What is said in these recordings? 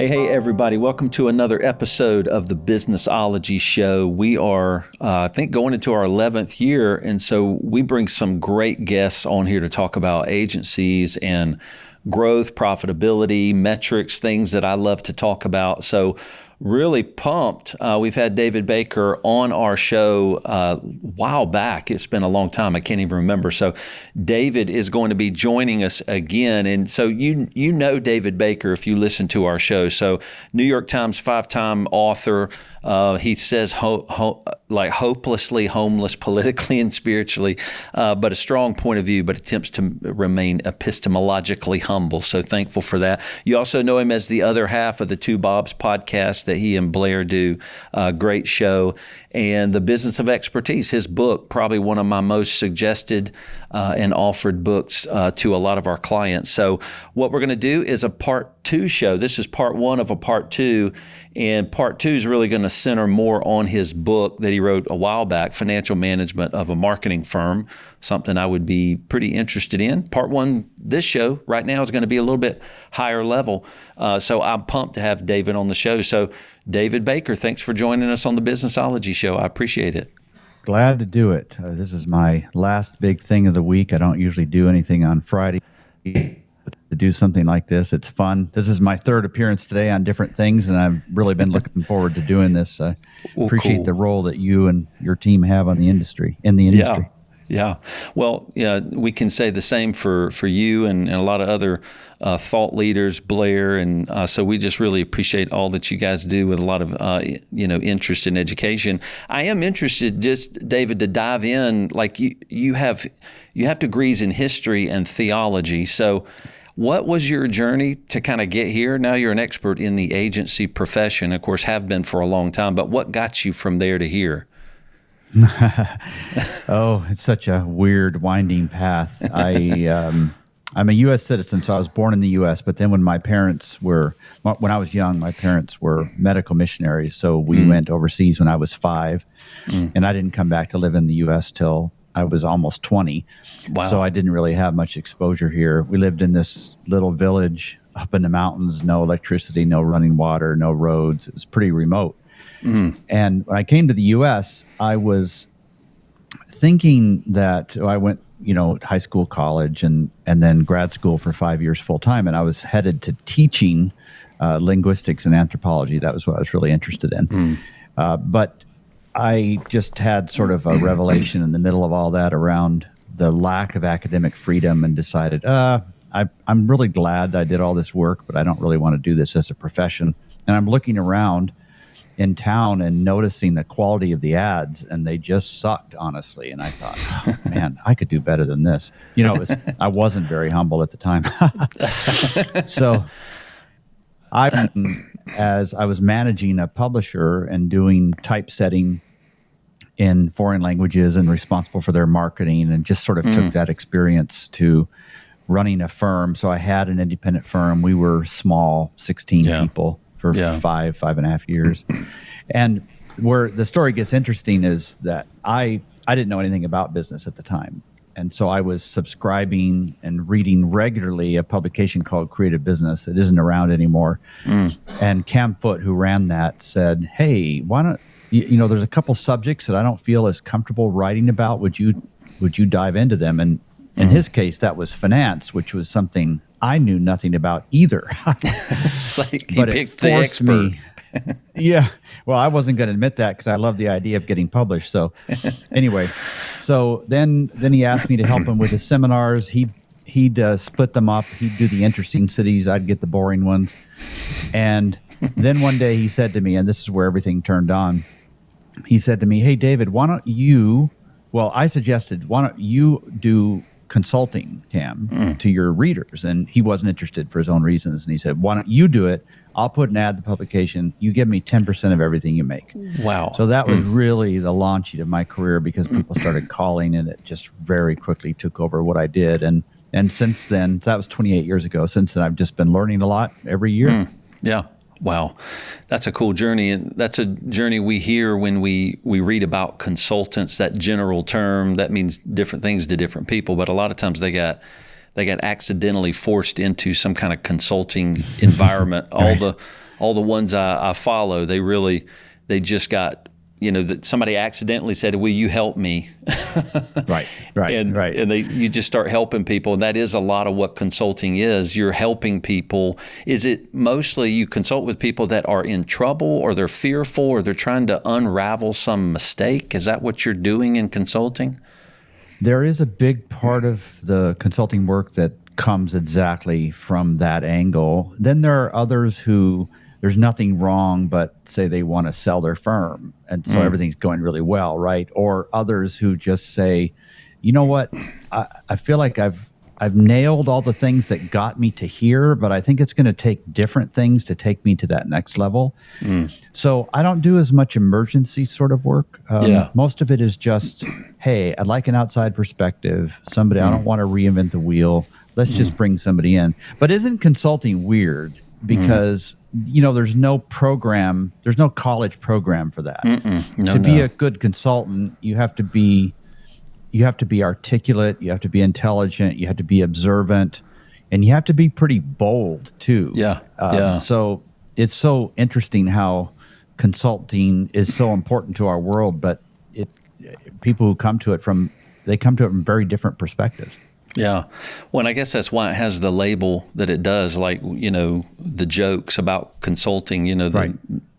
Hey, everybody. Welcome to another episode of the Businessology Show. We are, I think, going into our 11th year, and so we bring some great guests on here to talk about agencies and growth, profitability, metrics, things that I love to talk about. So really pumped. We've had David Baker on our show a while back. It's been a long time. I can't even remember. So David is going to be joining us again. And so you know David Baker if you listen to our show. So New York Times 5-time author. He says hopelessly homeless politically and spiritually, but a strong point of view, but attempts to remain epistemologically humble. So thankful for that. You also know him as the other half of the Two Bobs podcast that he and Blair do. Great show. And The Business of Expertise, his book, probably one of my most suggested and offered books to a lot of our clients. So what we're going to do is a part 2 show. This is part 1 of a part 2. And part 2 is really going to center more on his book that he wrote a while back, Financial Management of a Marketing Firm, something I would be pretty interested in. Part 1, this show right now, is going to be a little bit higher level. So I'm pumped to have David on the show. So David Baker, thanks for joining us on the Businessology Show. I appreciate it. Glad to do it. This is my last big thing of the week. I don't usually do anything on Friday. To do something like this, it's fun. This is my 3rd appearance today on different things, and I've really been looking forward to doing this. I appreciate cool. The role that you and your team have in the industry. Yeah. Well, yeah, we can say the same for you and a lot of other thought leaders, Blair, and so we just really appreciate all that you guys do with a lot of interest in education. I am interested, just David, to dive in. Like you have degrees in history and theology. So what was your journey to kind of get here? Now you're an expert in the agency profession, of course, have been for a long time. But what got you from there to here? Oh, it's such a weird, winding path. I'm a U.S. citizen, so I was born in the U.S., but then when I was young, my parents were medical missionaries, so we went overseas when I was 5, and I didn't come back to live in the U.S. till I was almost 20. Wow. So I didn't really have much exposure here. We lived in this little village up in the mountains, no electricity, no running water, no roads. It was pretty remote. And when I came to the U.S., I was thinking that I went, high school, college, and then grad school for 5 years full time. And I was headed to teaching linguistics and anthropology. That was what I was really interested in. But I just had sort of a revelation in the middle of all that around the lack of academic freedom and decided, I'm really glad that I did all this work, but I don't really want to do this as a profession. And I'm looking around in town and noticing the quality of the ads, and they just sucked, honestly. And I thought, oh, man, I could do better than this. I wasn't very humble at the time. So as I was managing a publisher and doing typesetting in foreign languages and responsible for their marketing, and just sort of took that experience to running a firm. So I had an independent firm. We were small, 16 people for 5.5 years. And where the story gets interesting is that I didn't know anything about business at the time. And so I was subscribing and reading regularly a publication called Creative Business. It isn't around anymore. And Cam Foote, who ran that, said, hey, why don't, there's a couple subjects that I don't feel as comfortable writing about. Would you dive into them? And in his case, that was finance, which was something I knew nothing about either. It's like he picked the expert. Me. Yeah. Well, I wasn't going to admit that because I love the idea of getting published. So anyway, then he asked me to help him with his seminars. He'd split them up. He'd do the interesting cities. I'd get the boring ones. And then one day he said to me, and this is where everything turned on. He said to me, hey, David, I suggested, why don't you do consulting, Cam, to your readers? And he wasn't interested for his own reasons. And he said, why don't you do it? I'll put an ad in the publication. You give me 10% of everything you make. Wow. So that was really the launching of my career, because people started calling, and it just very quickly took over what I did. And since then, that was 28 years ago. Since then, I've just been learning a lot every year. Yeah. Wow. That's a cool journey. And that's a journey we hear when we read about consultants, that general term. That means different things to different people. But a lot of times they got accidentally forced into some kind of consulting environment. Right. all the ones I follow, they just got, that somebody accidentally said, will you help me? Right. And you just start helping people. And that is a lot of what consulting is. You're helping people. Is it mostly you consult with people that are in trouble, or they're fearful, or they're trying to unravel some mistake? Is that what you're doing in consulting? There is a big part of the consulting work that comes exactly from that angle. Then there are others who there's nothing wrong, but say they want to sell their firm, and so everything's going really well, right? Or others who just say, you know what, I feel like I've nailed all the things that got me to here, but I think it's going to take different things to take me to that next level. So I don't do as much emergency sort of work. Most of it is just, hey, I'd like an outside perspective. Somebody, I don't want to reinvent the wheel. Let's just bring somebody in. But isn't consulting weird? Because there's no program, there's no college program for that. To be a good consultant, you have to be articulate, you have to be intelligent, you have to be observant, and you have to be pretty bold too. So it's so interesting how consulting is so important to our world, but people who come to it from very different perspectives. Yeah. Well, and I guess that's why it has the label that it does, like, the jokes about consulting, Right.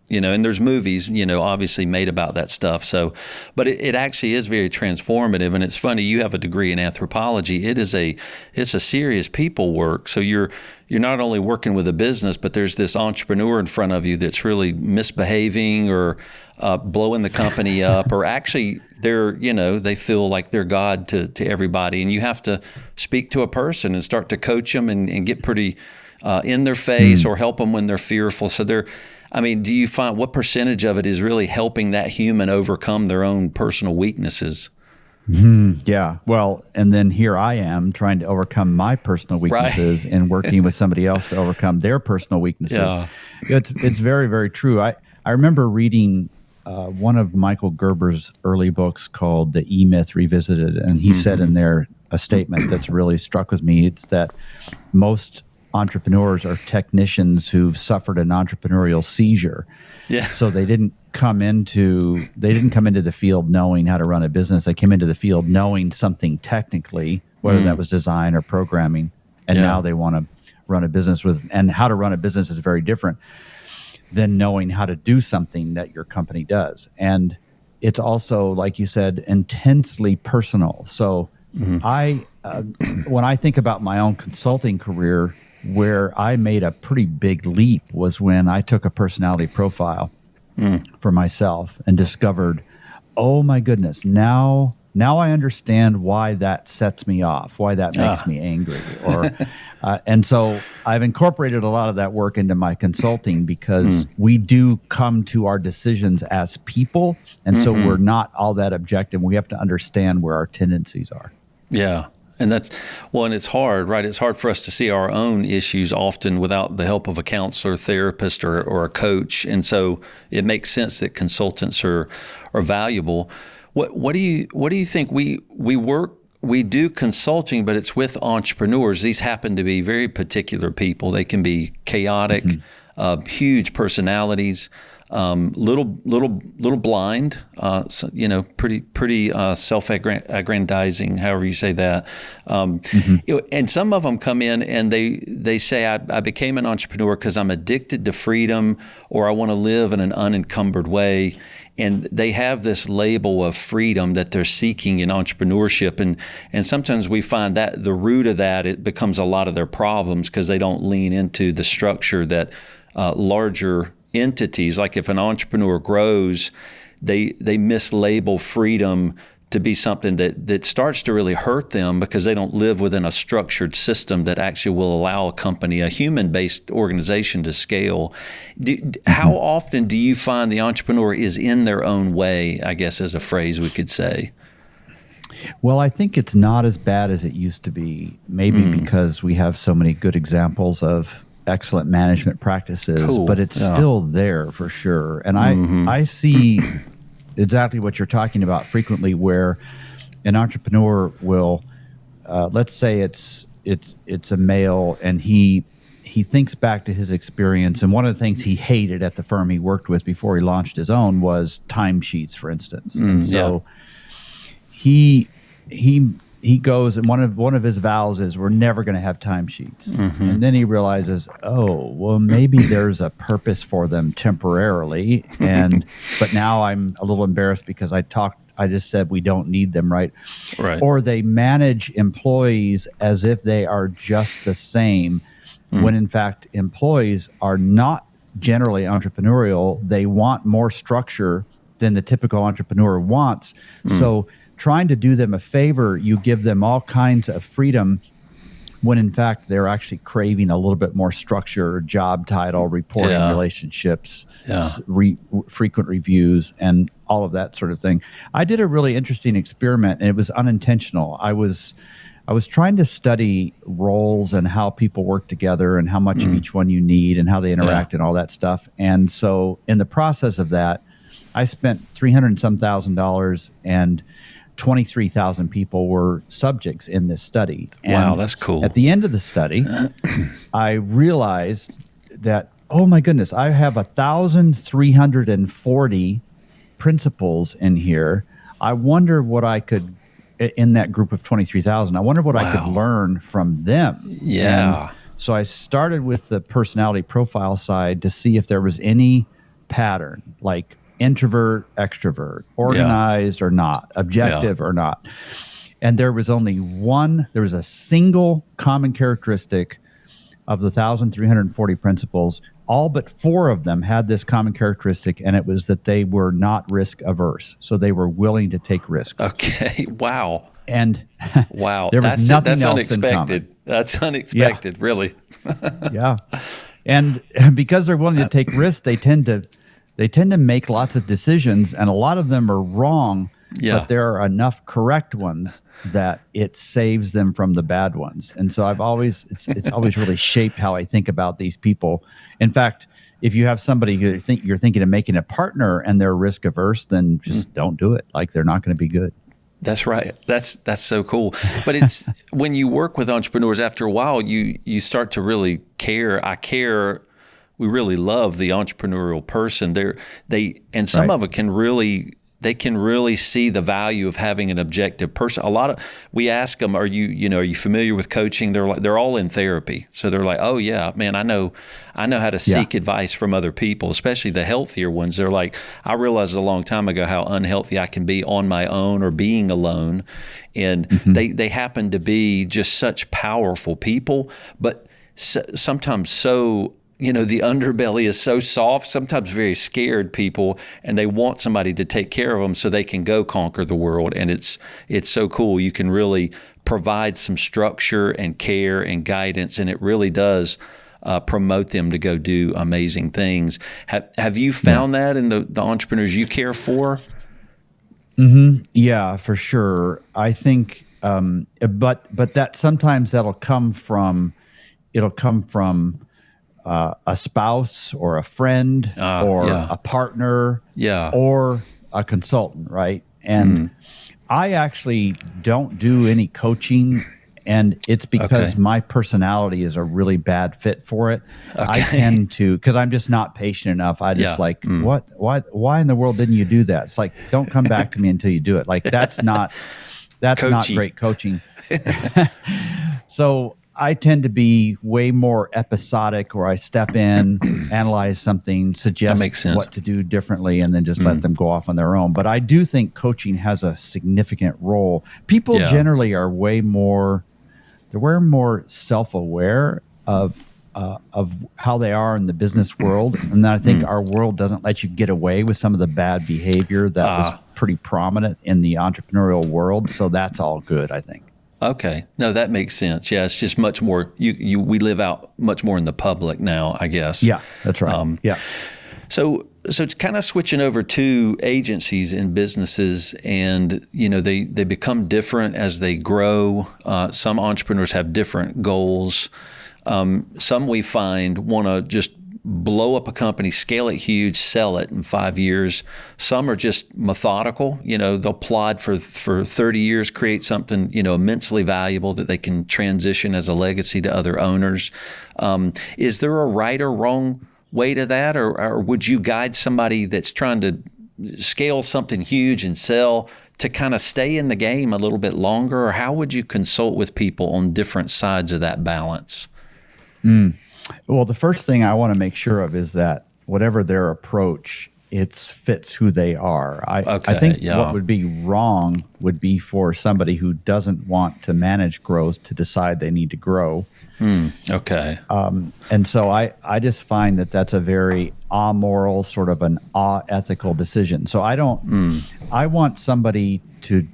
And there's movies, obviously made about that stuff. So, but it actually is very transformative. And it's funny, you have a degree in anthropology. It's a serious people work. So you're not only working with a business, but there's this entrepreneur in front of you that's really misbehaving or blowing the company up, or actually they feel like they're God to everybody. And you have to speak to a person and start to coach them and get pretty in their face or help them when they're fearful. So do you find what percentage of it is really helping that human overcome their own personal weaknesses? Yeah. Well, and then here I am trying to overcome my personal weaknesses and working with somebody else to overcome their personal weaknesses. Yeah. It's very, very true. I remember reading one of Michael Gerber's early books called The E-Myth Revisited, and he said in there a statement that's really struck with me. It's that most entrepreneurs are technicians who've suffered an entrepreneurial seizure. Yeah. So they didn't come into the field knowing how to run a business. They came into the field knowing something technically, whether that was design or programming, and now they want to run a business and how to run a business is very different than knowing how to do something that your company does. And it's also, like you said, intensely personal. So when I think about my own consulting career, where I made a pretty big leap was when I took a personality profile for myself and discovered, oh my goodness, now I understand why that sets me off, why that makes me angry. And so I've incorporated a lot of that work into my consulting because we do come to our decisions as people. And so we're not all that objective. We have to understand where our tendencies are. Yeah. And and it's hard, right? It's hard for us to see our own issues often without the help of a counselor, therapist, or a coach. And so it makes sense that consultants are valuable. What do you think? We do consulting, but it's with entrepreneurs. These happen to be very particular people. They can be chaotic, huge personalities, little blind, pretty self-aggrandizing, however you say that. And some of them come in and they say, I became an entrepreneur because I'm addicted to freedom, or I want to live in an unencumbered way. And they have this label of freedom that they're seeking in entrepreneurship. And sometimes we find that the root of that, it becomes a lot of their problems because they don't lean into the structure that larger entities, like if an entrepreneur grows, they mislabel freedom to be something that starts to really hurt them because they don't live within a structured system that actually will allow a company, a human-based organization, to scale. How often do you find the entrepreneur is in their own way, I guess is a phrase we could say? Well, I think it's not as bad as it used to be, maybe because we have so many good examples of excellent management practices, but it's still there for sure. And I see exactly what you're talking about frequently, where an entrepreneur will, let's say it's a male, and he he thinks back to his experience, and one of the things he hated at the firm he worked with before he launched his own was timesheets, for instance. And so he goes, and one of his vows is, we're never going to have timesheets. And then he realizes, oh, well, maybe there's a purpose for them temporarily, but now I'm a little embarrassed because I just said we don't need them, right? Or they manage employees as if they are just the same, when in fact employees are not generally entrepreneurial. They want more structure than the typical entrepreneur wants. So trying to do them a favor, you give them all kinds of freedom when in fact they're actually craving a little bit more structure, job title, reporting, relationships, frequent reviews, and all of that sort of thing. I did a really interesting experiment, and it was unintentional. I was trying to study roles and how people work together and how much of each one you need and how they interact and all that stuff. And so in the process of that, I spent $300 and some thousand, and 23,000 people were subjects in this study. And wow, that's cool. At the end of the study, I realized that, oh my goodness, I have 1,340 principles in here. I wonder what I could, in that group of 23,000, I wonder what I could learn from them. And so I started with the personality profile side to see if there was any pattern, like introvert, extrovert, organized or not, objective or not. And there was a single common characteristic of the 1,340 principles. All but 4 of them had this common characteristic, and it was that they were not risk averse. So they were willing to take risks. Okay. Wow. And wow, there was nothing else unexpected. in common. That's unexpected, really. And because they're willing to take risks, they tend to make lots of decisions, and a lot of them are wrong, but there are enough correct ones that it saves them from the bad ones. And so it's always really shaped how I think about these people. In fact, if you have somebody you're thinking of making a partner and they're risk averse, then just don't do it. Like, they're not going to be good. That's right. That's so cool. But it's when you work with entrepreneurs, after a while, you start to really care. I care. We really love the entrepreneurial person. Some of it can really see the value of having an objective person. We ask them, are you familiar with coaching? They're all in therapy. So they're like, oh yeah, man, I know how to seek advice from other people, especially the healthier ones. They're like, I realized a long time ago how unhealthy I can be on my own or being alone. And they happen to be just such powerful people, but sometimes the underbelly is so soft, sometimes very scared people, and they want somebody to take care of them so they can go conquer the world. And it's so cool. You can really provide some structure and care and guidance, and it really does promote them to go do amazing things. Have you found that in the entrepreneurs you care for? Yeah, for sure. I think, but that sometimes that'll come from a spouse or a friend or a partner or a consultant, right? And I actually don't do any coaching, and it's because my personality is a really bad fit for it. I tend to, because I'm just not patient enough. I just why in the world didn't you do that? It's like, don't come back to me until you do it. Like, that's not great coaching. So I tend to be way more episodic, where I step in, analyze something, suggest what to do differently, and then just let them go off on their own. But I do think coaching has a significant role. People generally are way more self-aware of how they are in the business world. And then I think our world doesn't let you get away with some of the bad behavior that was pretty prominent in the entrepreneurial world. So that's all good, I think. Okay. No, that makes sense. Yeah, it's just much more, we live out much more in the public now, I guess. Yeah, that's right. So it's kind of switching over to agencies and businesses, and they become different as they grow. Some entrepreneurs have different goals. Some we find want to just blow up a company, scale it huge, sell it in 5 years. Some are just methodical. They'll plod for 30 years, create something, immensely valuable that they can transition as a legacy to other owners. Is there a right or wrong way to that? Or would you guide somebody that's trying to scale something huge and sell to kind of stay in the game a little bit longer? Or how would you consult with people on different sides of that balance? Well, the first thing I want to make sure of is that whatever their approach, it fits who they are. I think what would be wrong would be for somebody who doesn't want to manage growth to decide they need to grow. Okay. And so I just find that that's a very amoral, sort of an ethical decision. So I want somebody to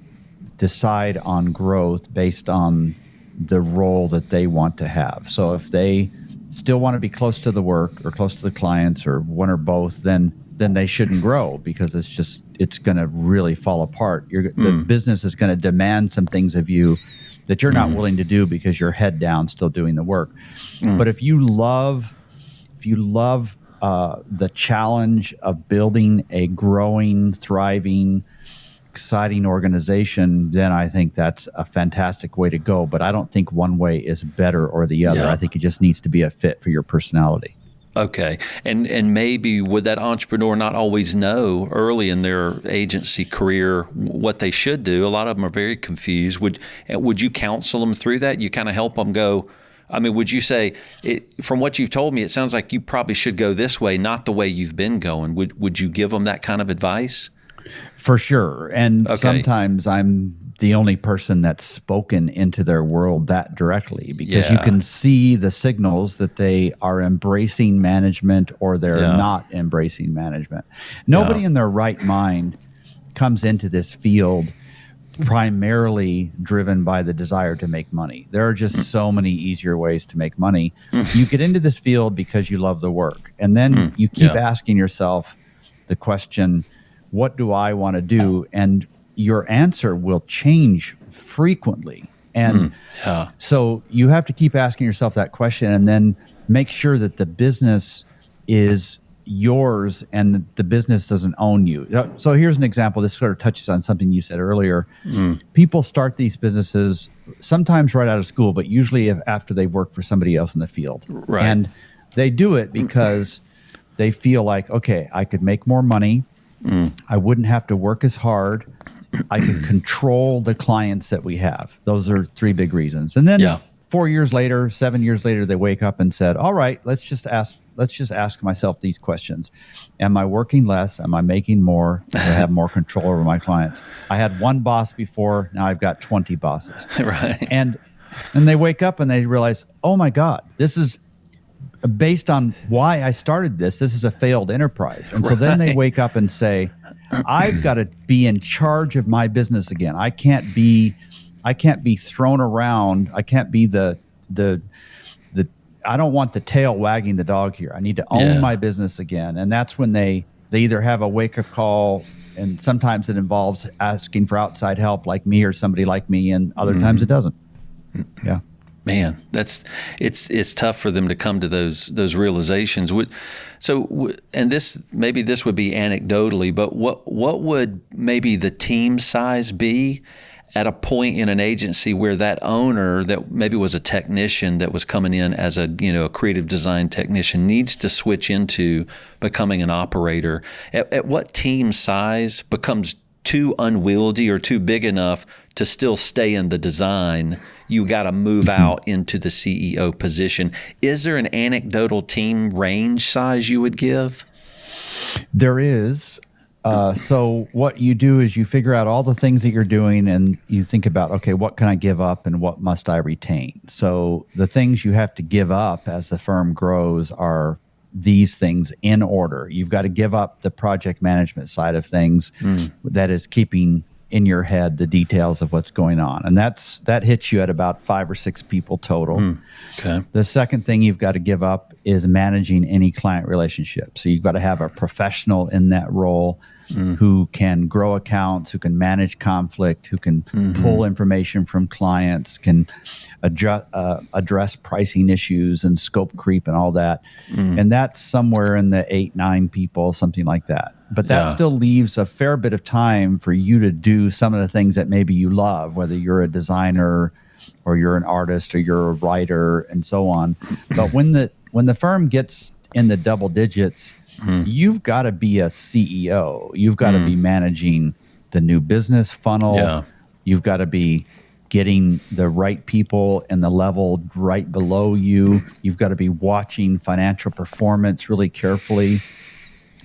decide on growth based on the role that they want to have. So if they still want to be close to the work or close to the clients or one or both, then they shouldn't grow, because it's going to really fall apart. The business is going to demand some things of you that you're not willing to do because you're head down still doing the work. But if you love the challenge of building a growing, thriving, exciting organization, then I think that's a fantastic way to go. But I don't think one way is better or the other. I think it just needs to be a fit for your personality. Okay. And maybe would that entrepreneur not always know early in their agency career what they should do? A lot of them are very confused. Would you counsel them through that? You kind of help them go, would you say, from what you've told me, it sounds like you probably should go this way, not the way you've been going. Would you give them that kind of advice? For sure. And sometimes I'm the only person that's spoken into their world that directly, because you can see the signals that they are embracing management or they're not embracing management. Nobody in their right mind comes into this field primarily driven by the desire to make money. There are just so many easier ways to make money. You get into this field because you love the work. And then you keep asking yourself the question, what do I want to do? And your answer will change frequently. And so you have to keep asking yourself that question and then make sure that the business is yours and the business doesn't own you. So here's an example. This sort of touches on something you said earlier. People start these businesses sometimes right out of school, but usually after they've worked for somebody else in the field. Right. And they do it because they feel like, okay, I could make more money. I wouldn't have to work as hard. I could control the clients that we have. Those are three big reasons. And then 4 years later, 7 years later, they wake up and said, all right, let's just ask myself these questions. Am I working less? Am I making more? Do I have more control over my clients? I had one boss before. Now I've got 20 bosses. Right. And they wake up and they realize, oh my God, this is based on why I started this. This is a failed enterprise. And so then they wake up and say, I've got to be in charge of my business again. I can't be thrown around. I can't be I don't want the tail wagging the dog here. I need to own my business again. And that's when they either have a wake-up call, and sometimes it involves asking for outside help like me or somebody like me, and other times it doesn't. Yeah. Man, it's tough for them to come to those realizations. And this would be anecdotally, but what would maybe the team size be at a point in an agency where that owner that maybe was a technician that was coming in as a creative design technician needs to switch into becoming an operator? At what team size becomes too unwieldy or too big enough to still stay in the design? You got to move out into the CEO position. Is there an anecdotal team range size you would give? There is. So what you do is you figure out all the things that you're doing and you think about, okay, what can I give up and what must I retain? So the things you have to give up as the firm grows are these things in order. You've got to give up the project management side of things that is keeping in your head the details of what's going on. And that hits you at about 5 or 6 people total. Okay. The second thing you've got to give up is managing any client relationship. So you've got to have a professional in that role. who can grow accounts, who can manage conflict, who can pull information from clients, can address pricing issues and scope creep and all that. And that's somewhere in the 8-9 people, something like that. But that still leaves a fair bit of time for you to do some of the things that maybe you love, whether you're a designer or you're an artist or you're a writer and so on. But when the firm gets in the double digits, you've got to be a CEO. You've got to be managing the new business funnel. Yeah. You've got to be getting the right people in the level right below you. You've got to be watching financial performance really carefully.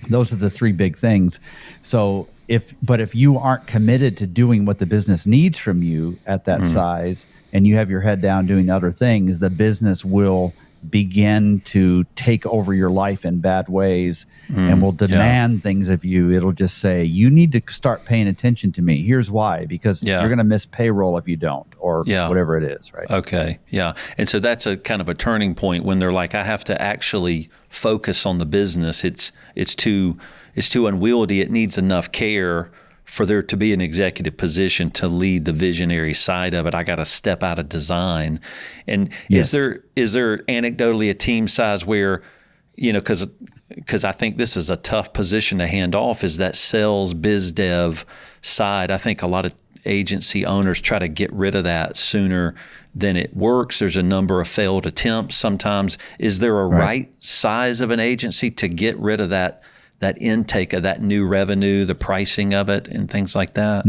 Those are the three big things. So if you aren't committed to doing what the business needs from you at that size, and you have your head down doing other things, the business will begin to take over your life in bad ways and will demand things of you. It'll just say, you need to start paying attention to me. Here's why, because you're going to miss payroll if you don't, or whatever it is, right? Okay. Yeah. And so that's a kind of a turning point when they're like, I have to actually focus on the business. It's too unwieldy. It needs enough care for there to be an executive position to lead the visionary side of it. I got to step out of design. And is there anecdotally a team size where, because I think this is a tough position to hand off, is that sales biz dev side. I think a lot of agency owners try to get rid of that sooner than it works. There's a number of failed attempts sometimes. Is there a right size of an agency to get rid of that intake of that new revenue, the pricing of it, and things like that?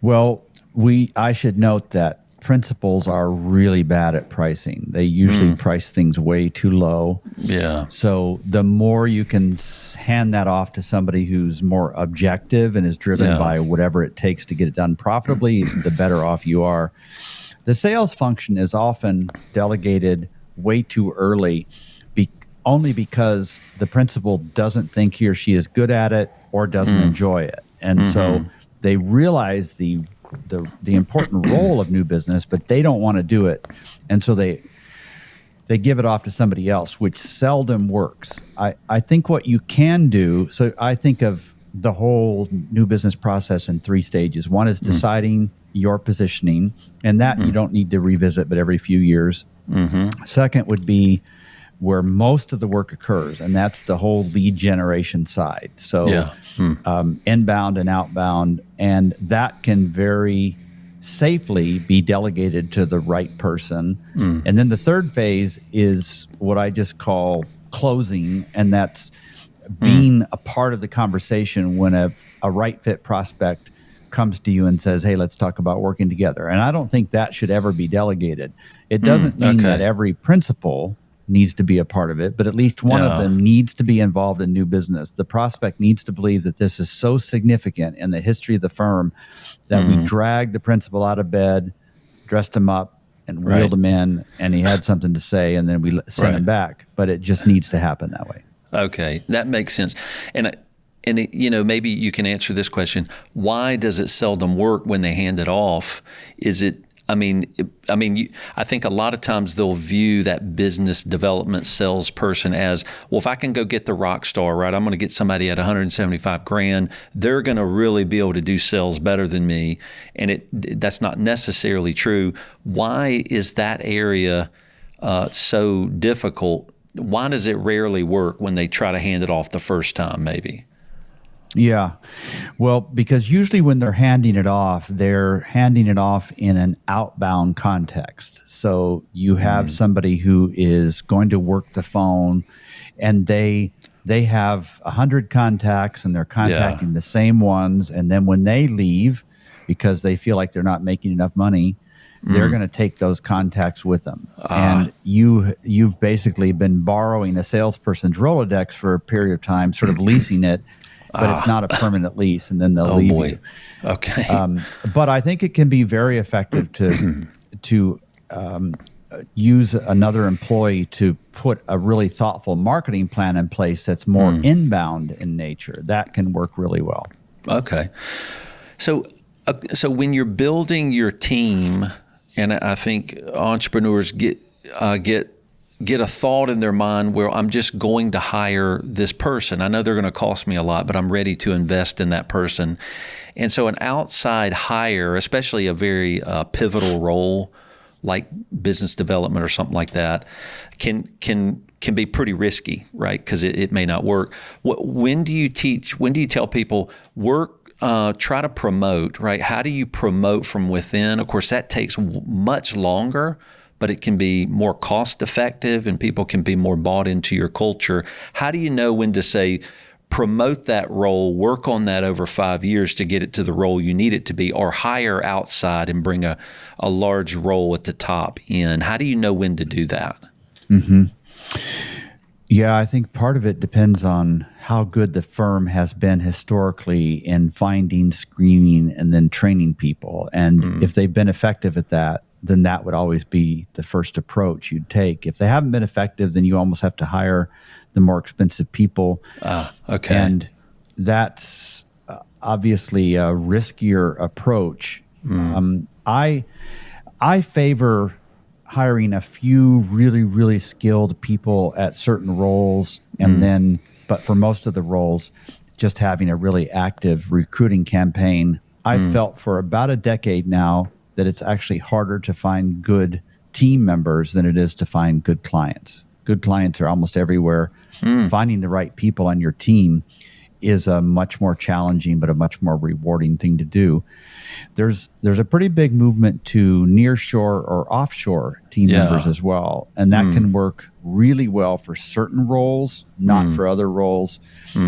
Well, I should note that principals are really bad at pricing. They usually price things way too low. Yeah. So the more you can hand that off to somebody who's more objective and is driven by whatever it takes to get it done profitably, the better off you are. The sales function is often delegated way too early, only because the principal doesn't think he or she is good at it or doesn't enjoy it. And so they realize the important role of new business, but they don't want to do it. And so they give it off to somebody else, which seldom works. I think what you can do, so I think of the whole new business process in 3 stages. One is deciding your positioning, and that you don't need to revisit, but every few years. Second would be where most of the work occurs, and that's the whole lead generation side. So inbound and outbound, and that can very safely be delegated to the right person. And then the third phase is what I just call closing, and that's being a part of the conversation when a right fit prospect comes to you and says, hey, let's talk about working together. And I don't think that should ever be delegated. It doesn't mean that every principal needs to be a part of it, but at least one of them needs to be involved in new business. The prospect needs to believe that this is so significant in the history of the firm that we dragged the principal out of bed, dressed him up, and wheeled him in, and he had something to say, and then we sent him back. But it just needs to happen that way. Okay, that makes sense. And maybe you can answer this question: why does it seldom work when they hand it off? Is it? I think a lot of times they'll view that business development salesperson as, well, if I can go get the rock star, right, I'm going to get somebody at $175,000. They're going to really be able to do sales better than me, and that's not necessarily true. Why is that area so difficult? Why does it rarely work when they try to hand it off the first time, maybe? Yeah. Well, because usually when they're handing it off in an outbound context. So you have somebody who is going to work the phone, and they have 100 contacts, and they're contacting the same ones. And then when they leave, because they feel like they're not making enough money, they're going to take those contacts with them. And you've basically been borrowing a salesperson's Rolodex for a period of time, sort of leasing it. But it's not a permanent lease, and then they'll leave you. Okay. But I think it can be very effective to use another employee to put a really thoughtful marketing plan in place that's more inbound in nature. That can work really well. Okay. So when you're building your team, and I think entrepreneurs get get a thought in their mind where I'm just going to hire this person. I know they're going to cost me a lot, but I'm ready to invest in that person. And so an outside hire, especially a very pivotal role like business development or something like that, can be pretty risky, right? Because it may not work. When do you tell people try to promote, right? How do you promote from within? Of course, that takes much longer, but it can be more cost effective and people can be more bought into your culture. How do you know when to say, promote that role, work on that over 5 years to get it to the role you need it to be, or hire outside and bring a large role at the top in? How do you know when to do that? Mm-hmm. Yeah, I think part of it depends on how good the firm has been historically in finding, screening, and then training people. And if they've been effective at that, then that would always be the first approach you'd take. If they haven't been effective, then you almost have to hire the more expensive people. Okay. And that's obviously a riskier approach. I favor hiring a few really, really skilled people at certain roles, and then, but for most of the roles, just having a really active recruiting campaign. I've felt for about a decade now that it's actually harder to find good team members than it is to find good clients. Good clients are almost everywhere. Finding the right people on your team is a much more challenging but a much more rewarding thing to do. There's a pretty big movement to nearshore or offshore team members as well, and that can work really well for certain roles, not for other roles.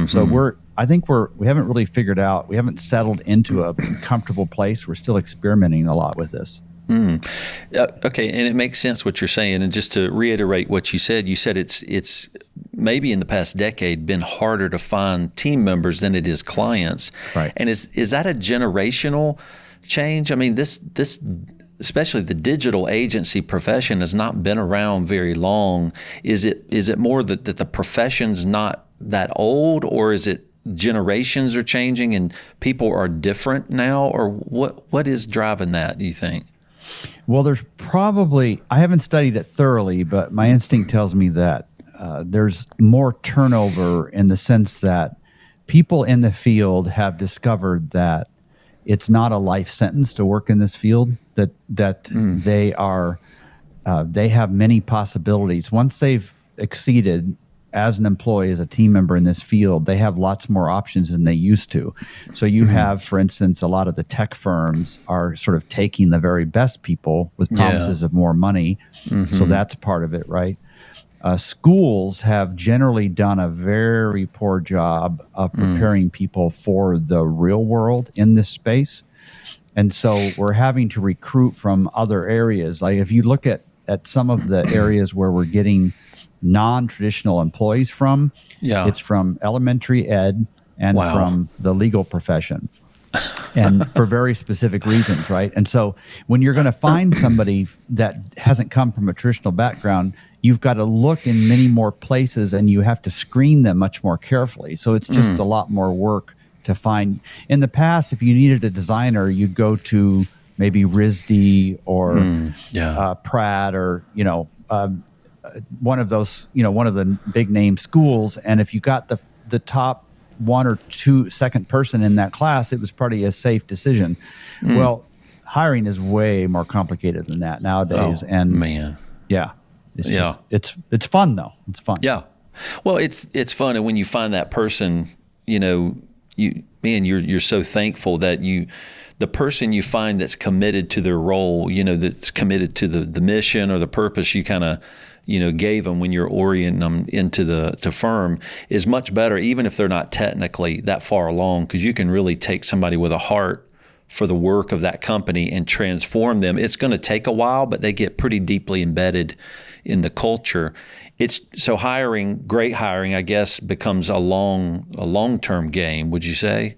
So I think we haven't really figured out, we haven't settled into a comfortable place. We're still experimenting a lot with this. Okay, and it makes sense what you're saying. And just to reiterate what you said it's maybe in the past decade been harder to find team members than it is clients. Right. And is that a generational change? I mean, this especially the digital agency profession has not been around very long. Is it more that the profession's not that old, or is it generations are changing and people are different now, or what is driving that, do you think? Well, there's probably, I haven't studied it thoroughly, but my instinct tells me that there's more turnover in the sense that people in the field have discovered that it's not a life sentence to work in this field, that they have many possibilities. Once they've exceeded as an employee, as a team member in this field, they have lots more options than they used to. So you have, for instance, a lot of the tech firms are sort of taking the very best people with promises of more money. So that's part of it, right? Schools have generally done a very poor job of preparing people for the real world in this space. And so we're having to recruit from other areas. Like if you look at some of the areas where we're getting non-traditional employees from, it's from elementary ed and from the legal profession, and for very specific reasons, right? And so when you're going to find somebody that hasn't come from a traditional background, you've got to look in many more places and you have to screen them much more carefully. So it's just a lot more work to find. In the past, if you needed a designer, you'd go to maybe RISD or Pratt or, one of those, one of the big name schools. And if you got the top one or two second person in that class, it was probably a safe decision. Well, hiring is way more complicated than that nowadays. It's just, it's fun though. It's fun. Yeah. Well, it's fun. And when you find that person, you're so thankful that the person you find that's committed to their role, that's committed to the mission or the purpose you kind of, gave them when you're orienting them into the firm is much better, even if they're not technically that far along, because you can really take somebody with a heart for the work of that company and transform them. It's going to take a while, but they get pretty deeply embedded in the culture. So great hiring, I guess, becomes a long-term game, would you say?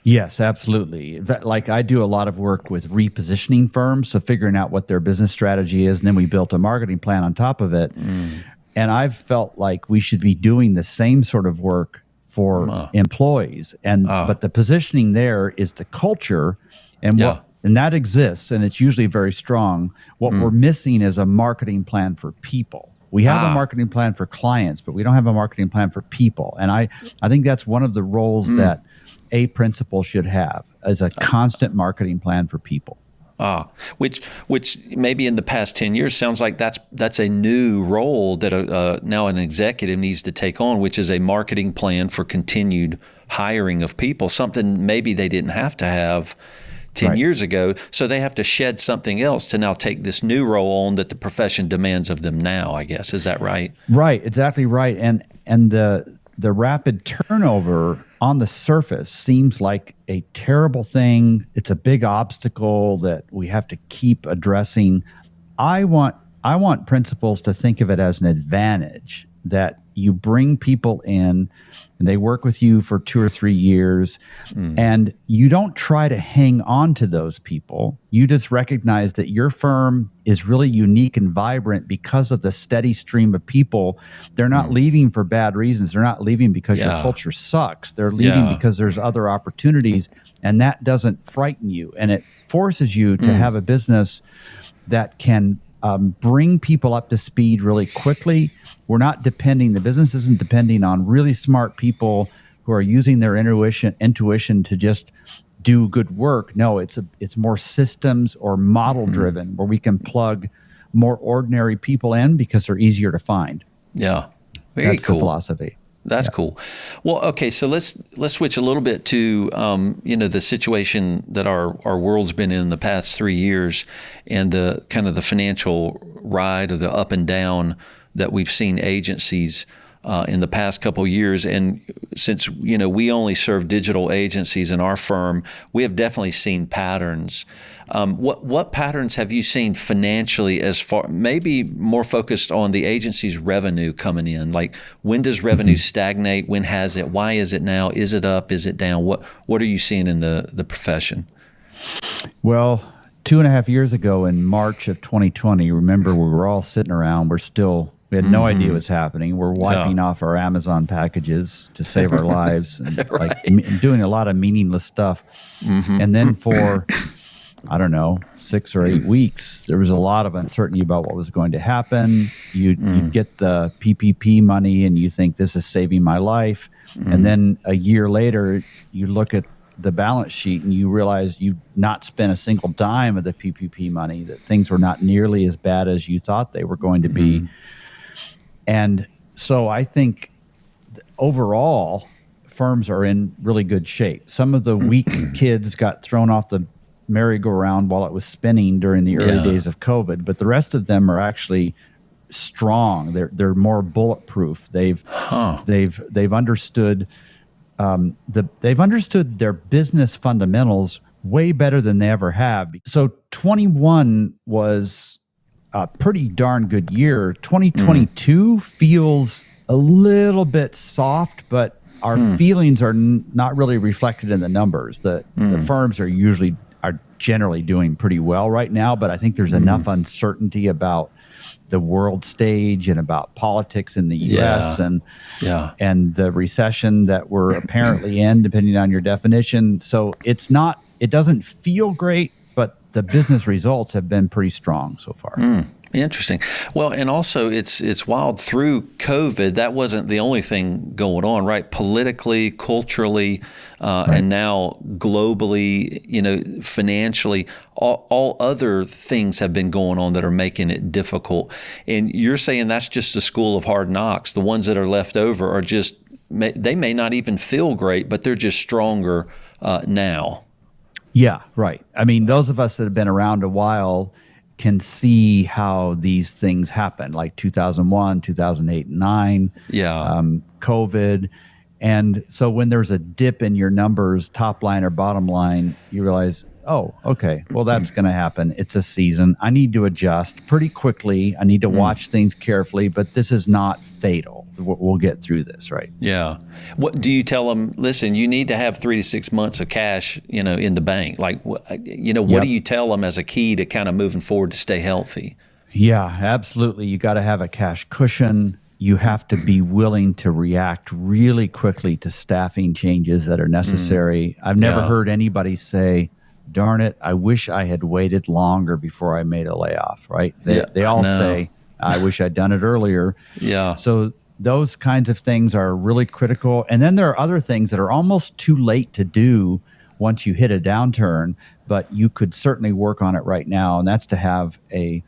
Yes, absolutely. Like I do a lot of work with repositioning firms, so figuring out what their business strategy is, and then we built a marketing plan on top of it. And I've felt like we should be doing the same sort of work for employees. But the positioning there is the culture, and that exists, and it's usually very strong. What we're missing is a marketing plan for people. We have a marketing plan for clients, but we don't have a marketing plan for people. And I think that's one of the roles that a principal should have, as a constant marketing plan for people. Which maybe in the past 10 years sounds like that's a new role that now an executive needs to take on, which is a marketing plan for continued hiring of people, something maybe they didn't have to have 10 years ago. So they have to shed something else to now take this new role on that the profession demands of them now, I guess. Is that right? Right, exactly right. And the rapid turnover on the surface seems like a terrible thing. It's a big obstacle that we have to keep addressing. I want principals to think of it as an advantage, that you bring people in and they work with you for 2 or 3 years, and you don't try to hang on to those people. You just recognize that your firm is really unique and vibrant because of the steady stream of people. They're not leaving for bad reasons. They're not leaving because your culture sucks. They're leaving because there's other opportunities, and that doesn't frighten you. And it forces you to have a business that can bring people up to speed really quickly. The business isn't depending on really smart people who are using their intuition to just do good work. No, it's more systems or model driven, where we can plug more ordinary people in because they're easier to find. Yeah. That's cool. The philosophy. That's cool. Well, okay, so let's switch a little bit to the situation that our world's been in the past 3 years, and the kind of the financial ride, or the up and down that we've seen agencies in the past couple of years. And since we only serve digital agencies in our firm, we have definitely seen patterns. What patterns have you seen financially, as far, maybe more focused on the agency's revenue coming in? Like, when does revenue stagnate? When has it? Why is it now? Is it up? Is it down? What are you seeing in the profession? Well, 2.5 years ago in March of 2020, remember, we were all sitting around. We had no idea what's happening. We're wiping off our Amazon packages to save our lives, and doing a lot of meaningless stuff. And then for, 6 or 8 weeks, there was a lot of uncertainty about what was going to happen. You'd get the PPP money and you think, this is saving my life. And then a year later, you look at the balance sheet and you realize you've not spent a single dime of the PPP money, that things were not nearly as bad as you thought they were going to be. And so I think overall, firms are in really good shape. Some of the weak kids got thrown off the merry-go-round while it was spinning during the early days of COVID, but the rest of them are actually strong. They're more bulletproof. They've understood they've understood their business fundamentals way better than they ever have. So 21 was a pretty darn good year. 2022 feels a little bit soft, but our feelings are not really reflected in the numbers. The firms are generally doing pretty well right now, but I think there's enough uncertainty about the world stage and about politics in the U.S. and the recession that we're apparently in, depending on your definition. So it doesn't feel great, but the business results have been pretty strong so far. Interesting. Well, and also it's wild, through COVID, that wasn't the only thing going on, right? Politically, culturally, and now globally, financially, all other things have been going on that are making it difficult. And you're saying that's just the school of hard knocks. The ones that are left over are they may not even feel great, but they're just stronger now. Yeah, right. I mean, those of us that have been around a while can see how these things happen, like 2001, 2008, and 9, COVID. And so when there's a dip in your numbers, top line or bottom line, you realize, oh, okay, well, that's going to happen. It's a season. I need to adjust pretty quickly. I need to watch things carefully, but this is not fatal. We'll get through this, right? Yeah. What do you tell them? Listen, you need to have 3 to 6 months of cash, in the bank. Like, what do you tell them as a key to kind of moving forward to stay healthy? Yeah, absolutely. You got to have a cash cushion. You have to be willing to react really quickly to staffing changes that are necessary. I've never heard anybody say, darn it, I wish I had waited longer before I made a layoff, right? They all say, I wish I'd done it earlier. Yeah. So those kinds of things are really critical. And then there are other things that are almost too late to do once you hit a downturn, but you could certainly work on it right now. And that's to have a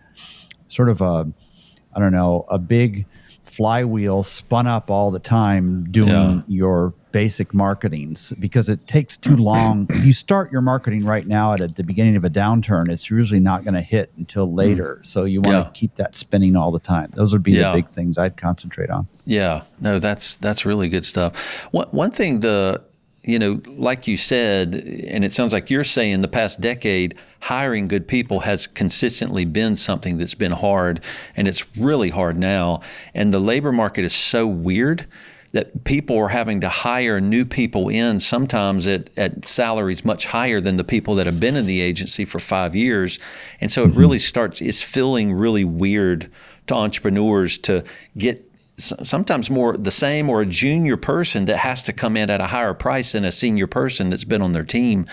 sort of a big flywheel spun up all the time doing your basic marketings, because it takes too long. If you start your marketing right now at the beginning of a downturn, it's usually not going to hit until later. So you want to keep that spinning all the time. Those would be the big things I'd concentrate on. Yeah, no, that's really good stuff. One thing, like you said, and it sounds like you're saying the past decade, hiring good people has consistently been something that's been hard, and it's really hard now. And the labor market is so weird that people are having to hire new people in sometimes at salaries much higher than the people that have been in the agency for 5 years. And so it really it's feeling really weird to entrepreneurs to get sometimes more the same or a junior person that has to come in at a higher price than a senior person that's been on their team.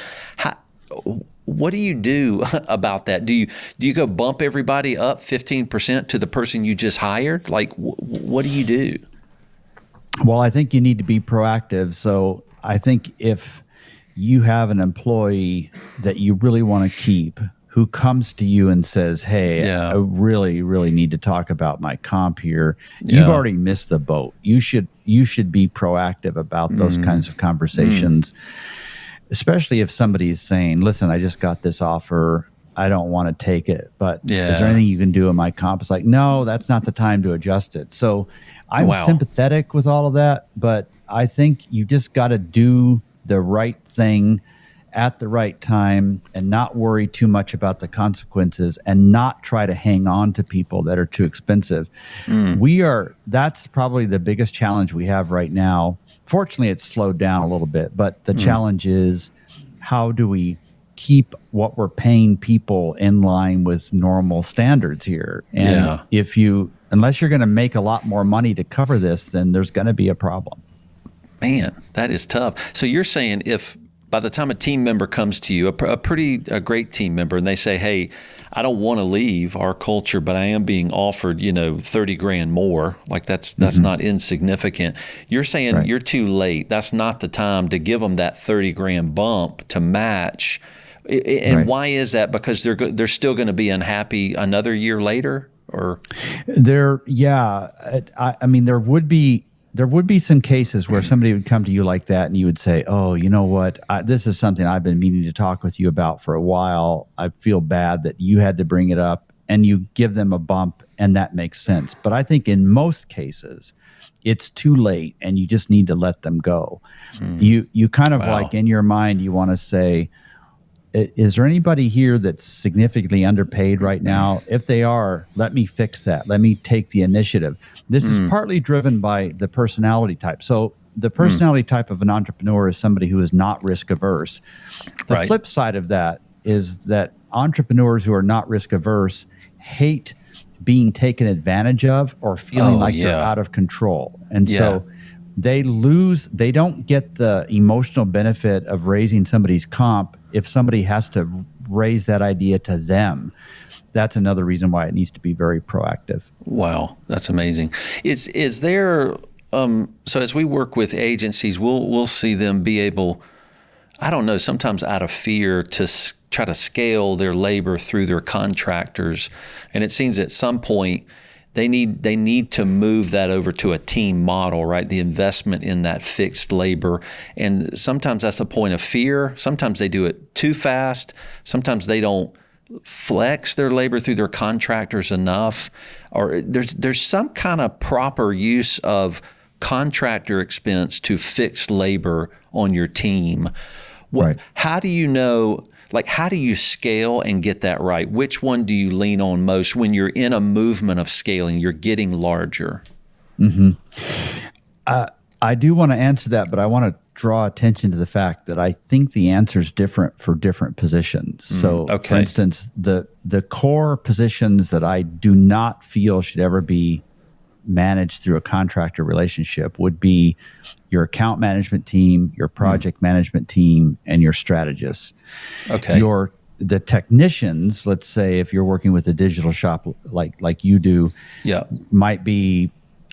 What do you do about that? Do you go bump everybody up 15% to the person you just hired? Like, what do you do? Well, I think you need to be proactive. So I think if you have an employee that you really want to keep, who comes to you and says, hey, I really, really need to talk about my comp here. You've already missed the boat. You should be proactive about those kinds of conversations, especially if somebody's saying, listen, I just got this offer. I don't want to take it, but is there anything you can do in my comp? It's like, no, that's not the time to adjust it. So I'm sympathetic with all of that, but I think you just got to do the right thing at the right time and not worry too much about the consequences and not try to hang on to people that are too expensive. That's probably the biggest challenge we have right now. Fortunately, it's slowed down a little bit, but the challenge is, how do we keep what we're paying people in line with normal standards here? And unless you're going to make a lot more money to cover this, then there's going to be a problem. Man, that is tough. So you're saying if by the time a team member comes to you, a great team member, and they say, hey, I don't want to leave our culture, but I am being offered, $30,000 more. Like that's not insignificant. You're saying you're too late. That's not the time to give them that $30,000 bump to match. And why is that? Because they're still going to be unhappy another year later, or I mean, there would be some cases where somebody would come to you like that and you would say, oh, you know what? This is something I've been meaning to talk with you about for a while. I feel bad that you had to bring it up, and you give them a bump, and that makes sense. But I think in most cases, it's too late and you just need to let them go. You kind of like in your mind, you want to say, is there anybody here that's significantly underpaid right now? If they are, let me fix that. Let me take the initiative. This is partly driven by the personality type. So the personality type of an entrepreneur is somebody who is not risk averse. The flip side of that is that entrepreneurs who are not risk averse hate being taken advantage of or feeling they're out of control. And so they don't get the emotional benefit of raising somebody's comp if somebody has to raise that idea to them. That's another reason why it needs to be very proactive. Wow, that's amazing. Is there so as we work with agencies, we'll see them be able, I don't know, sometimes out of fear to try to scale their labor through their contractors, and it seems at some point they need to move that over to a team model, right? The investment in that fixed labor. And sometimes that's a point of fear. Sometimes they do it too fast. Sometimes they don't flex their labor through their contractors enough. Or there's some kind of proper use of contractor expense to fixed labor on your team. How do you know? Like, how do you scale and get that right? Which one do you lean on most when you're in a movement of scaling, you're getting larger? I do want to answer that, but I want to draw attention to the fact that I think the answer is different for different positions. So, for instance, the core positions that I do not feel should ever be managed through a contractor relationship would be your account management team, your project management team, and your strategists. Your the technicians, let's say if you're working with a digital shop like you do, Yeah. might be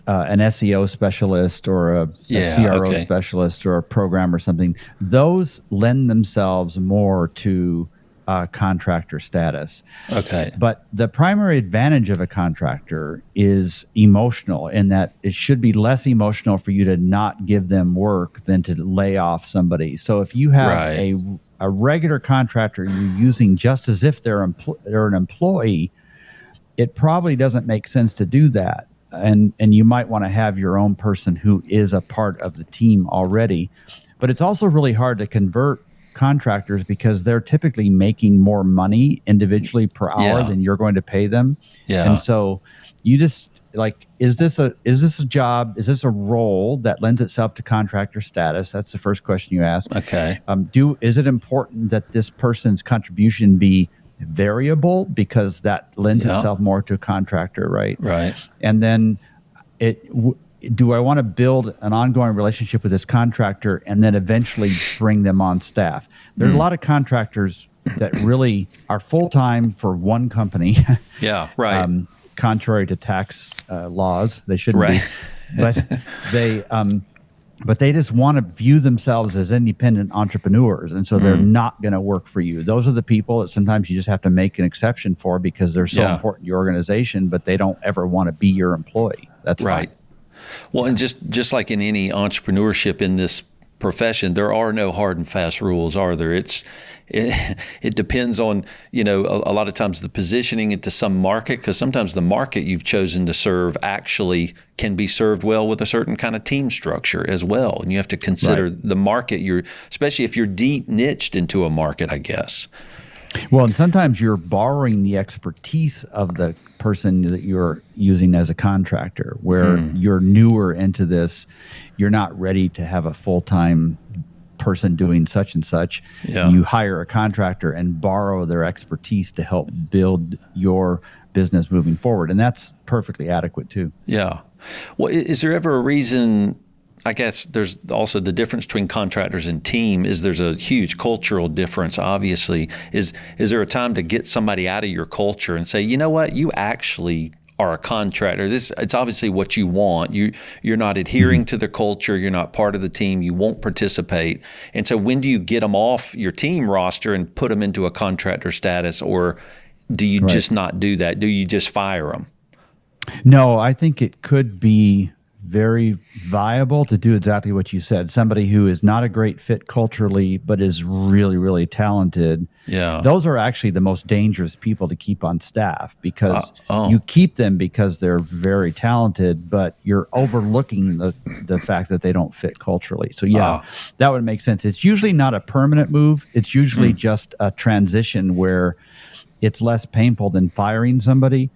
an SEO specialist or a CRO specialist or a programmer or something. Those lend themselves more to contractor status. Okay. But the primary advantage of a contractor is emotional, in that it should be less emotional for you to not give them work than to lay off somebody. So if you have a regular contractor you're using just as if they're an employee, it probably doesn't make sense to do that. And you might want to have your own person who is a part of the team already. But it's also really hard to convert contractors because they're typically making more money individually per hour than you're going to pay them. Yeah. And so you just is this a job? Is this a role that lends itself to contractor status? That's the first question you ask. Okay. Is it important that this person's contribution be variable, because that lends itself more to a contractor, right? Right. And then do I want to build an ongoing relationship with this contractor and then eventually bring them on staff? There's a lot of contractors that really are full-time for one company. Yeah, right. Contrary to tax laws, they shouldn't be. But they just want to view themselves as independent entrepreneurs, and so they're not going to work for you. Those are the people that sometimes you just have to make an exception for because they're so important to your organization, but they don't ever want to be your employee. That's right. Fine. Well, and just like in any entrepreneurship in this profession, there are no hard and fast rules, are there? It depends on, a lot of times the positioning into some market, because sometimes the market you've chosen to serve actually can be served well with a certain kind of team structure as well. And you have to consider the market especially if you're deep niched into a market, I guess. Well, and sometimes you're borrowing the expertise of the person that you're using as a contractor, where you're newer into this, you're not ready to have a full-time person doing such and such. Yeah. You hire a contractor and borrow their expertise to help build your business moving forward. And that's perfectly adequate too. Yeah. Well, is there ever a reason, I guess there's also the difference between contractors and team is there's a huge cultural difference, obviously. Is there a time to get somebody out of your culture and say, you know what, you actually are a contractor. It's obviously what you want. You're not adhering to the culture. You're not part of the team. You won't participate. And so when do you get them off your team roster and put them into a contractor status, or do you just not do that? Do you just fire them? No, I think it could be very viable to do exactly what you said. Somebody who is not a great fit culturally, but is really, really talented. Yeah. Those are actually the most dangerous people to keep on staff, because you keep them because they're very talented, but you're overlooking the fact that they don't fit culturally. So that would make sense. It's usually not a permanent move. It's usually just a transition where it's less painful than firing somebody.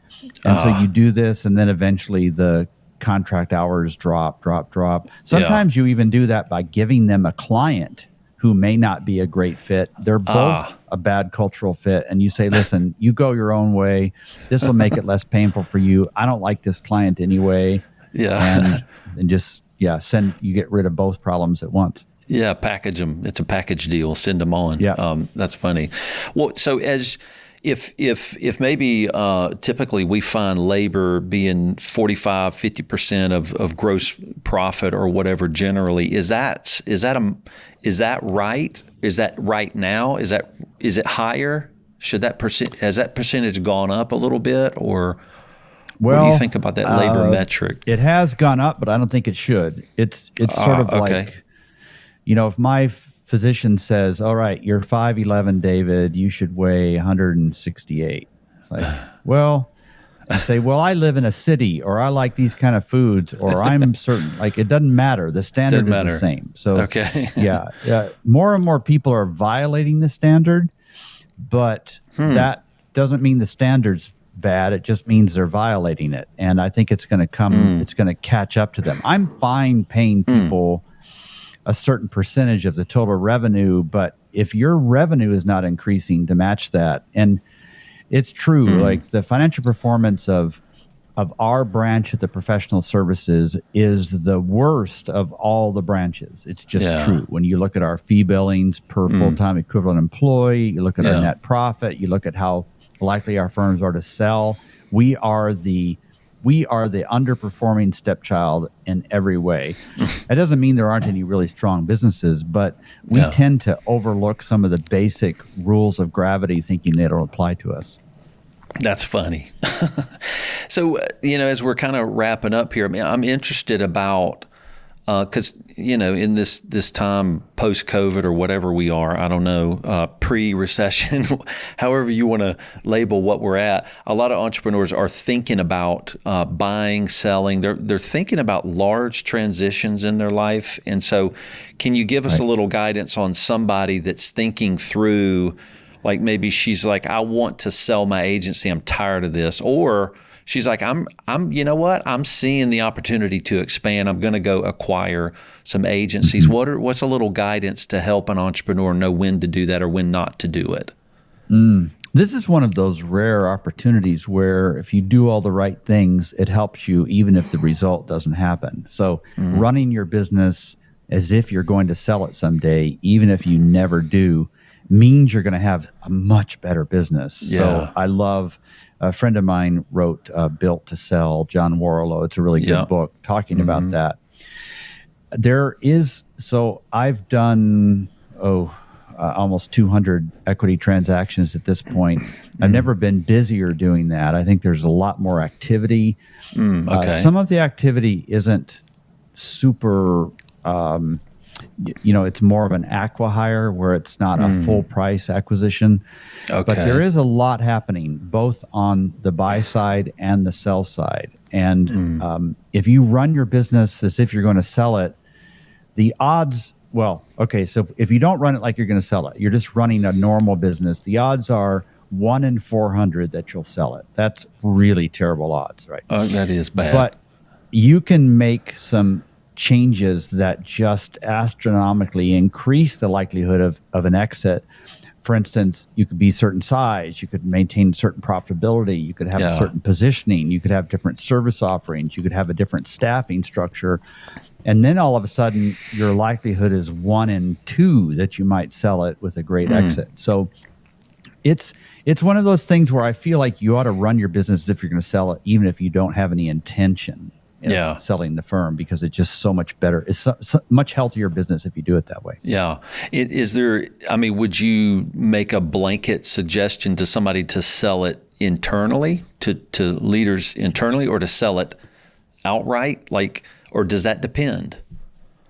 And so you do this, and then eventually the contract hours drop. Sometimes you even do that by giving them a client who may not be a great fit. They're both a bad cultural fit. And you say, listen, you go your own way. This will make it less painful for you. I don't like this client anyway. Yeah. And just, you get rid of both problems at once. Yeah, package them. It's a package deal. Send them on. Yeah. That's funny. Well, so if maybe typically we find labor being 45-50% of gross profit or whatever generally, is that right? Is that right now? Is it higher? Has that percentage gone up a little bit, or what do you think about that labor metric? It has gone up, but I don't think it should. It's sort of like, if my physician says, all right, you're 5'11", David, you should weigh 168. It's like, I say, I live in a city, or I like these kind of foods, or I'm certain, it doesn't matter. The standard is the same. So, more and more people are violating the standard, but that doesn't mean the standard's bad. It just means they're violating it. And I think it's going to it's going to catch up to them. I'm fine paying people a certain percentage of the total revenue, but if your revenue is not increasing to match that, and it's true, like the financial performance of of our branch of the professional services is the worst of all the branches. It's just true. When you look at our fee billings per full-time equivalent employee, you look at our net profit, you look at how likely our firms are to sell, we are the underperforming stepchild in every way. That doesn't mean there aren't any really strong businesses, but we tend to overlook some of the basic rules of gravity, thinking they don't apply to us. That's funny. So, as we're kind of wrapping up here, I'm interested about, because, in this time post-COVID or whatever we are, I don't know, pre-recession, however you want to label what we're at, a lot of entrepreneurs are thinking about buying, selling. They're thinking about large transitions in their life. And so can you give us a little guidance on somebody that's thinking through, like maybe she's like, I want to sell my agency, I'm tired of this, or she's like, I'm I'm seeing the opportunity to expand. I'm going to go acquire some agencies. What's a little guidance to help an entrepreneur know when to do that or when not to do it? This is one of those rare opportunities where if you do all the right things, it helps you even if the result doesn't happen. So running your business as if you're going to sell it someday, even if you never do, means you're going to have a much better business. So I love, a friend of mine wrote Built to Sell, John Warlow. It's a really good book talking about that. So I've done, almost 200 equity transactions at this point. I've never been busier doing that. I think there's a lot more activity. Some of the activity isn't super, it's more of an acqui-hire where it's not a full price acquisition. But there is a lot happening both on the buy side and the sell side. And if you run your business as if you're going to sell it, the odds, so if you don't run it like you're going to sell it, you're just running a normal business, the odds are 1 in 400 that you'll sell it. That's really terrible odds, right? Oh, that is bad. But you can make some changes that just astronomically increase the likelihood of an exit. For instance, you could be certain size, you could maintain certain profitability, you could have a certain positioning, you could have different service offerings, you could have a different staffing structure. And then all of a sudden, your likelihood is 1 in 2 that you might sell it with a great exit. So it's one of those things where I feel like you ought to run your business as if you're going to sell it, even if you don't have any intention of selling the firm, because it's just so much better. It's so much healthier business if you do it that way. Yeah. Would you make a blanket suggestion to somebody to sell it internally, to leaders internally, or to sell it outright? Or does that depend?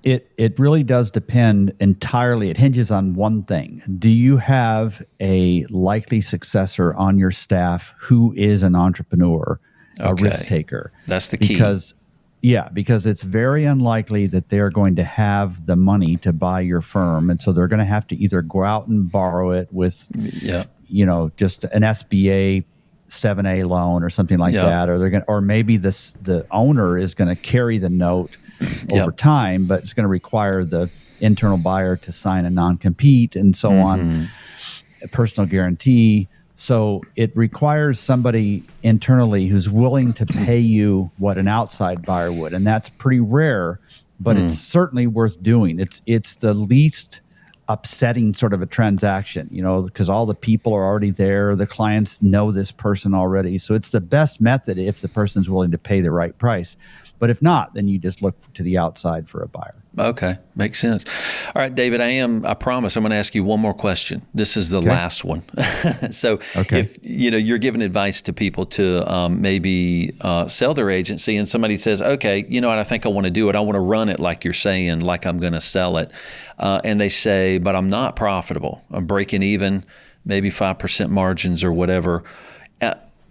It really does depend entirely. It hinges on one thing. Do you have a likely successor on your staff who is an entrepreneur, a risk taker? That's the key. Because it's very unlikely that they're going to have the money to buy your firm. And so they're going to have to either go out and borrow it with, just an SBA 7A loan or something like that, or maybe the owner is going to carry the note over time, but it's going to require the internal buyer to sign a non-compete and so on, a personal guarantee. So it requires somebody internally who's willing to pay you what an outside buyer would, and that's pretty rare, but it's certainly worth doing. It's the least upsetting sort of a transaction, because all the people are already there. The clients know this person already. So it's the best method if the person's willing to pay the right price. But if not, then you just look to the outside for a buyer. Okay. Makes sense. All right, David, I promise I'm going to ask you one more question. This is the last one. So if you're giving advice to people to maybe sell their agency, and somebody says, okay, you know what, I think I want to do it. I want to run it like you're saying, like I'm going to sell it. And they say, but I'm not profitable. I'm breaking even, maybe 5% margins or whatever.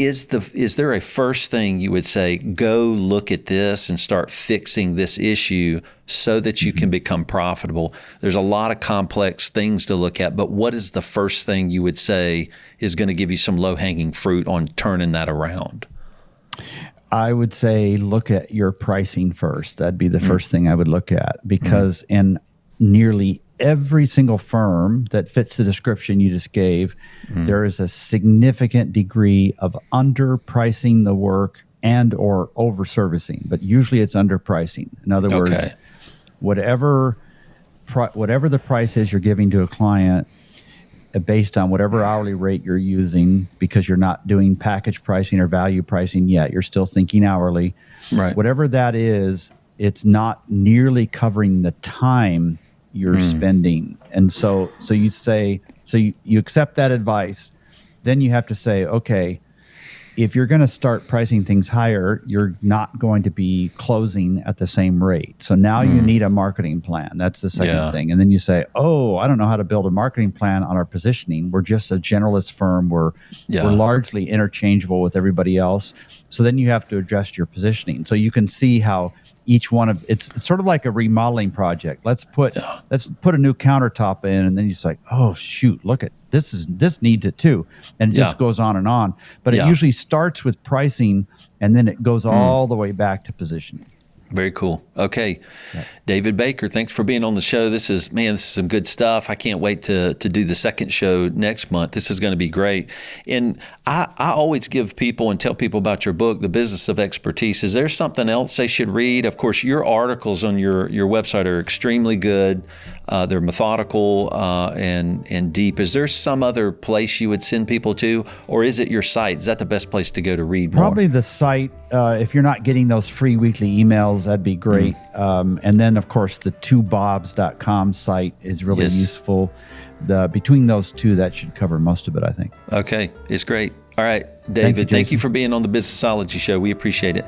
Is there a first thing you would say, go look at this and start fixing this issue so that you can become profitable? There's a lot of complex things to look at, but what is the first thing you would say is going to give you some low-hanging fruit on turning that around? I would say look at your pricing first. That'd be the first thing I would look at, because in nearly every single firm that fits the description you just gave, there is a significant degree of underpricing the work and or over servicing, but usually it's underpricing. In other words, Okay. whatever the price is you're giving to a client, based on whatever hourly rate you're using, because you're not doing package pricing or value pricing yet, you're still thinking hourly. Right. Whatever that is, it's not nearly covering the time you're spending. And so you accept that advice. Then you have to say, okay, if you're going to start pricing things higher, you're not going to be closing at the same rate. So now you need a marketing plan. That's the second thing. And then you say, oh, I don't know how to build a marketing plan on our positioning. We're just a generalist firm. We're largely interchangeable with everybody else. So then you have to adjust your positioning. So you can see how each one of it's sort of like a remodeling project. Let's put a new countertop in, and then you say, oh shoot, look at this needs it too, and it just goes on and on. But it usually starts with pricing, and then it goes all the way back to positioning. Very cool. Okay. Yeah. David Baker, thanks for being on the show. This is some good stuff. I can't wait to do the second show next month. This is going to be great. And I always give people and tell people about your book, The Business of Expertise. Is there something else they should read? Of course, your articles on your website are extremely good. They're methodical and deep. Is there some other place you would send people to, or is it your site? Is that the best place to go to read more? Probably the site. If you're not getting those free weekly emails, that'd be great. And then, of course, the twobobs.com site is really useful. Between those two, that should cover most of it, I think. Okay, it's great. All right, David, thank you for being on the Businessology Show. We appreciate it.